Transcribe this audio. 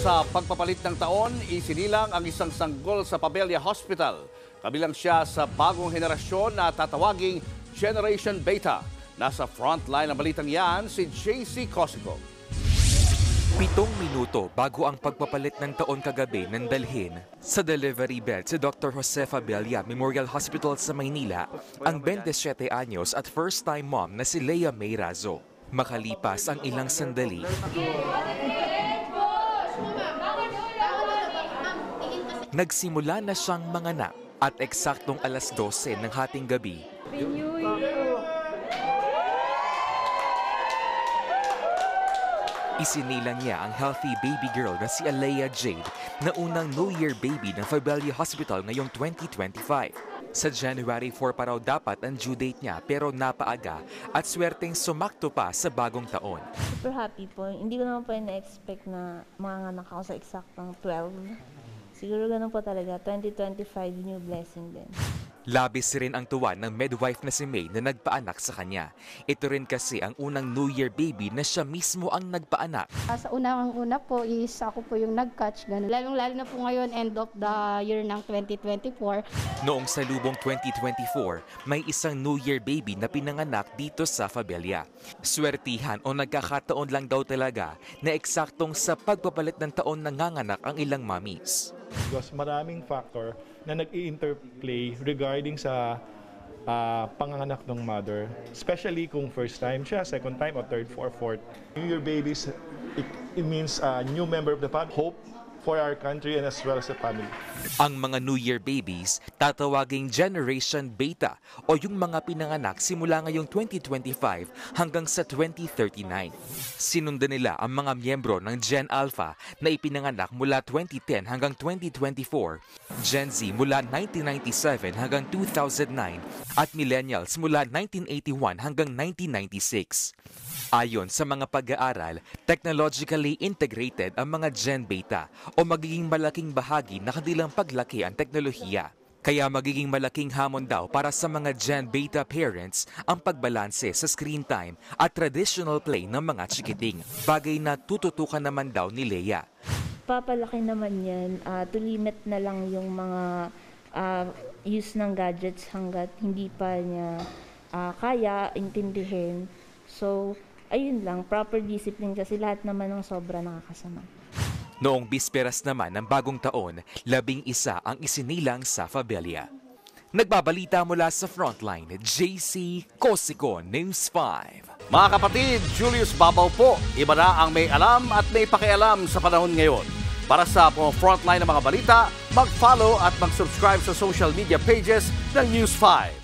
sa pagpapalit ng taon, isinilang ang isang sanggol sa Pabella Hospital. Kabilang siya sa bagong henerasyon na tatawaging Generation Beta. Nasa frontline ng balitang yan si JC Cosico. 7 minuto bago ang pagpapalit ng taon kagabi ng dalhin sa delivery bed si Dr. Jose Fabella Memorial Hospital sa Maynila ang 27 anyos at first-time mom na si Lea May Razo. Makalipas ang ilang sandali, nagsimula na siyang manganak at eksaktong alas 12 ng hating gabi. Isinilang niya ang healthy baby girl na si Alea Jade na unang New Year baby ng Fabella Hospital ngayong 2025. Sa January 4 pa raw dapat ang due date niya pero napaaga at swerteng sumakto pa sa bagong taon. Super happy po. Hindi ko naman po na-expect na manganganak ako sa eksaktong 12. Siguro ganun po talaga. 2025 new blessing din. Labis rin ang tuwa ng midwife na si May na nagpaanak sa kanya. Ito rin kasi ang unang New Year baby na siya mismo ang nagpaanak. Sa unang-una po is ako po yung nag-catch. Lalong-lalo na po ngayon, end of the year ng 2024. Noong salubong 2024, may isang New Year baby na pinanganak dito sa Fabella. Swertihan o nagkakataon lang daw talaga na eksaktong sa pagpapalit ng taon nanganganak ang ilang mommies. Because maraming factor na nag-i-interplay regarding sa panganganak ng mother. Especially kung first time siya, second time, or third, or fourth. New Year babies, it means a new member of the family. Hope for our country and as well as the family. Ang mga New Year babies, tatawaging Generation Beta o yung mga pinanganak simula ngayong 2025 hanggang sa 2039. Sinundan nila ang mga miyembro ng Gen Alpha na ipinanganak mula 2010 hanggang 2024, Gen Z mula 1997 hanggang 2009 at Millennials mula 1981 hanggang 1996. Ayon sa mga pag-aaral, technologically integrated ang mga Gen Beta o magiging malaking bahagi na kanilang paglaki ang teknolohiya. Kaya magiging malaking hamon daw para sa mga Gen Beta parents ang pagbalanse sa screen time at traditional play ng mga chikiting. Bagay na tututukan naman daw ni Lea. Papalaki naman yan. To limit na lang yung mga use ng gadgets hanggat hindi pa niya kaya intindihin. So, ayun lang, proper discipline kasi lahat naman ng sobra nakakasama. Noong bisperas naman ng bagong taon, 11 ang isinilang sa Fabella. Nagbabalita mula sa frontline, JC Cosico, News 5. Mga kapatid, Julius Babaw po. Iba na ang may alam at may pakialam sa panahon ngayon. Para sa frontline ng mga balita, mag-follow at mag-subscribe sa social media pages ng News 5.